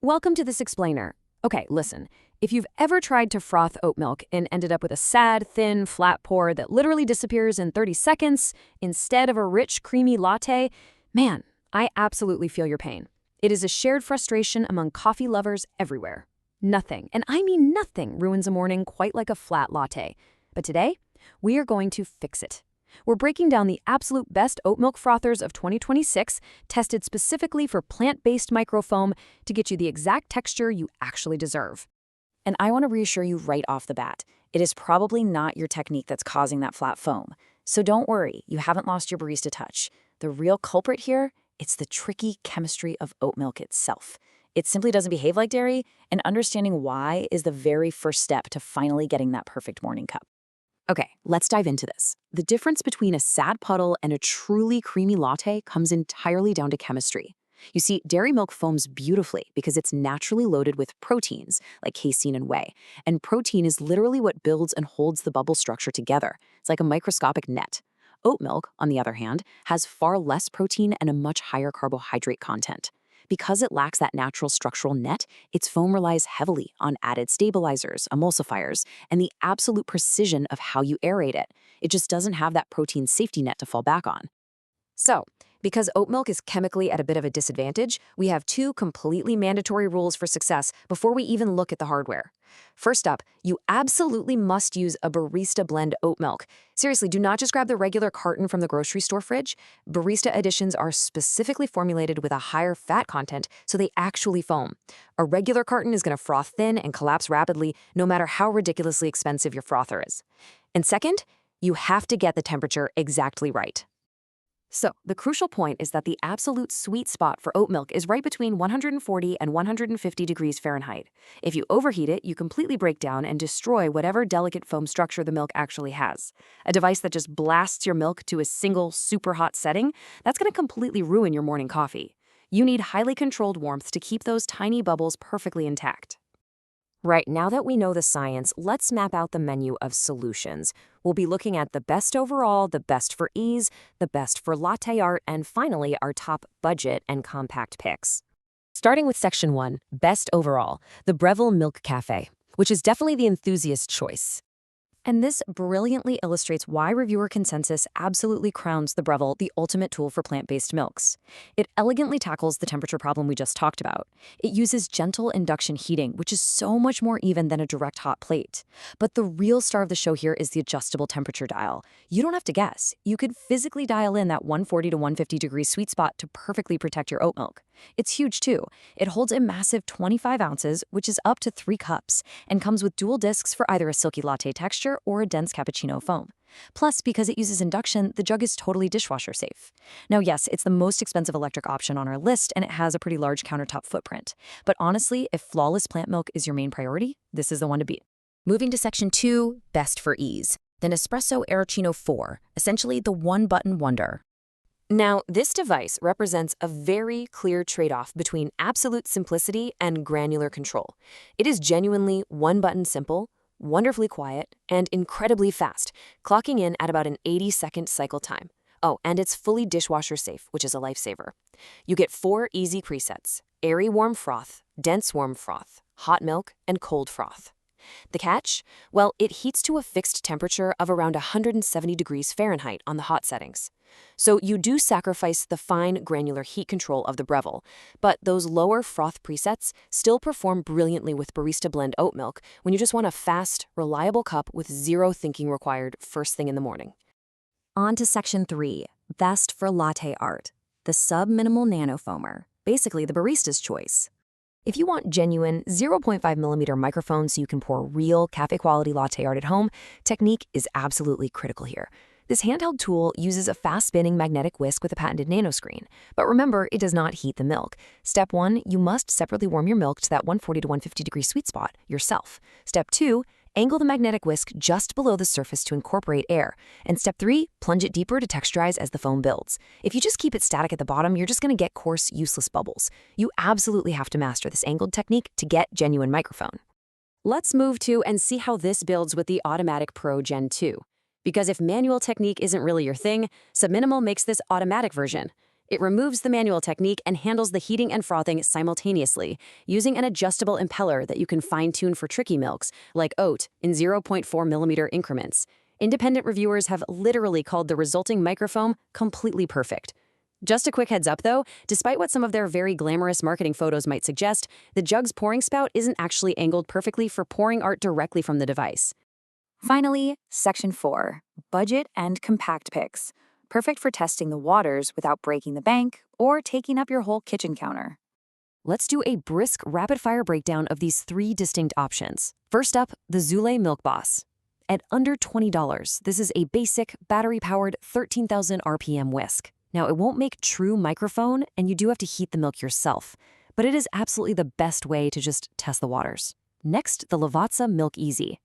Welcome to this explainer. Okay, listen. If you've ever tried to froth oat milk and ended up with a sad, thin, flat pour that literally disappears in 30 seconds instead of a rich, creamy latte, man, I absolutely feel your pain. It is a shared frustration among coffee lovers everywhere. Nothing, and I mean nothing, ruins a morning quite like a flat latte. But today, we are going to fix it. We're breaking down the absolute best oat milk frothers of 2026, tested specifically for plant-based microfoam to get you the exact texture you actually deserve. And I want to reassure you right off the bat, it is probably not your technique that's causing that flat foam. So don't worry, you haven't lost your barista touch. The real culprit here, it's the tricky chemistry of oat milk itself. It simply doesn't behave like dairy, and understanding why is the very first step to finally getting that perfect morning cup. Okay, let's dive into this. The difference between a sad puddle and a truly creamy latte comes entirely down to chemistry. You see, dairy milk foams beautifully because it's naturally loaded with proteins, like casein and whey. And protein is literally what builds and holds the bubble structure together. It's like a microscopic net. Oat milk, on the other hand, has far less protein and a much higher carbohydrate content. Because it lacks that natural structural net, its foam relies heavily on added stabilizers, emulsifiers, and the absolute precision of how you aerate it. It just doesn't have that protein safety net to fall back on. So, because oat milk is chemically at a bit of a disadvantage, we have two completely mandatory rules for success before we even look at the hardware. First up, you absolutely must use a barista-blend oat milk. Seriously, do not just grab the regular carton from the grocery store fridge. Barista editions are specifically formulated with a higher fat content, so they actually foam. A regular carton is going to froth thin and collapse rapidly, no matter how ridiculously expensive your frother is. And second, you have to get the temperature exactly right. So, the crucial point is that the absolute sweet spot for oat milk is right between 140 and 150 degrees Fahrenheit. If you overheat it, you completely break down and destroy whatever delicate foam structure the milk actually has. A device that just blasts your milk to a single super hot setting, that's going to completely ruin your morning coffee. You need highly controlled warmth to keep those tiny bubbles perfectly intact. Right, now that we know the science, let's map out the menu of solutions. We'll be looking at the best overall, the best for ease, the best for latte art, and finally, our top budget and compact picks. Starting with Section 1, Best Overall, the Breville Milk Cafe, which is definitely the enthusiast choice. And this brilliantly illustrates why reviewer consensus absolutely crowns the Breville the ultimate tool for plant-based milks. It elegantly tackles the temperature problem we just talked about. It uses gentle induction heating, which is so much more even than a direct hot plate. But the real star of the show here is the adjustable temperature dial. You don't have to guess. You could physically dial in that 140 to 150 degree sweet spot to perfectly protect your oat milk. It's huge too. It holds a massive 25 ounces, which is up to 3 cups, and comes with dual discs for either a silky latte texture or a dense cappuccino foam. Plus, because it uses induction, the jug is totally dishwasher safe. Now, yes, it's the most expensive electric option on our list, and it has a pretty large countertop footprint. But honestly, if flawless plant milk is your main priority, this is the one to beat. Moving to Section 2, Best for Ease, the Nespresso Aeroccino 4, essentially the one-button wonder. Now, this device represents a very clear trade-off between absolute simplicity and granular control. It is genuinely one-button simple, wonderfully quiet, and incredibly fast, clocking in at about an 80-second cycle time. Oh, and it's fully dishwasher safe, which is a lifesaver. You get 4 easy presets: airy warm froth, dense warm froth, hot milk, and cold froth. The catch? Well, it heats to a fixed temperature of around 170 degrees Fahrenheit on the hot settings. So you do sacrifice the fine, granular heat control of the Breville, but those lower froth presets still perform brilliantly with barista-blend oat milk when you just want a fast, reliable cup with zero thinking required first thing in the morning. On to Section 3, Best for Latte Art, the Subminimal NanoFoamer, basically the barista's choice. If you want genuine 0.5mm microfoam so you can pour real cafe-quality latte art at home, technique is absolutely critical here. This handheld tool uses a fast-spinning magnetic whisk with a patented nanoscreen. But remember, it does not heat the milk. Step 1, you must separately warm your milk to that 140 to 150 degree sweet spot yourself. Step 2, angle the magnetic whisk just below the surface to incorporate air. And Step 3, plunge it deeper to texturize as the foam builds. If you just keep it static at the bottom, you're just going to get coarse, useless bubbles. You absolutely have to master this angled technique to get genuine microfoam. Let's move to and see how this builds with the Automatic Pro Gen 2. Because if manual technique isn't really your thing, Subminimal makes this automatic version. It removes the manual technique and handles the heating and frothing simultaneously, using an adjustable impeller that you can fine-tune for tricky milks, like oat, in 0.4 millimeter increments. Independent reviewers have literally called the resulting microfoam completely perfect. Just a quick heads up though, despite what some of their very glamorous marketing photos might suggest, the jug's pouring spout isn't actually angled perfectly for pouring art directly from the device. Finally, Section 4, Budget and Compact Picks. Perfect for testing the waters without breaking the bank or taking up your whole kitchen counter. Let's do a brisk, rapid-fire breakdown of these 3 distinct options. First up, the Zule Milk Boss. At under $20, this is a basic, battery-powered 13,000 RPM whisk. Now, it won't make true microphone, and you do have to heat the milk yourself, but it is absolutely the best way to just test the waters. Next, the Lavazza Milk Easy.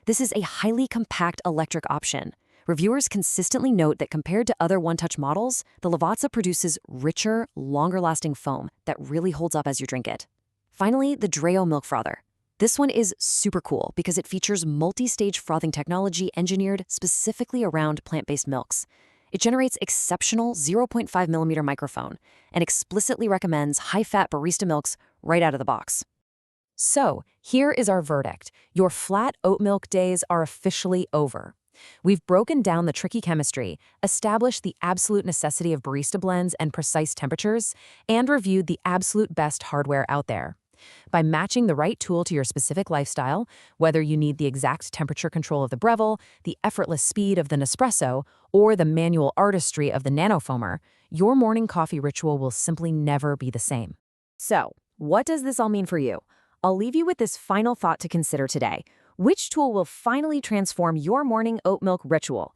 This is a highly compact electric option. Reviewers consistently note that compared to other one-touch models, the Lavazza produces richer, longer-lasting foam that really holds up as you drink it. Finally, the Dreo Milk Frother. This one is super cool because it features multi-stage frothing technology engineered specifically around plant-based milks. It generates exceptional 0.5 millimeter microphone and explicitly recommends high-fat barista milks right out of the box. So, here is our verdict. Your flat oat milk days are officially over. We've broken down the tricky chemistry, established the absolute necessity of barista blends and precise temperatures, and reviewed the absolute best hardware out there. By matching the right tool to your specific lifestyle, whether you need the exact temperature control of the Breville, the effortless speed of the Nespresso, or the manual artistry of the NanoFoamer, your morning coffee ritual will simply never be the same. So, what does this all mean for you? I'll leave you with this final thought to consider today. Which tool will finally transform your morning oat milk ritual?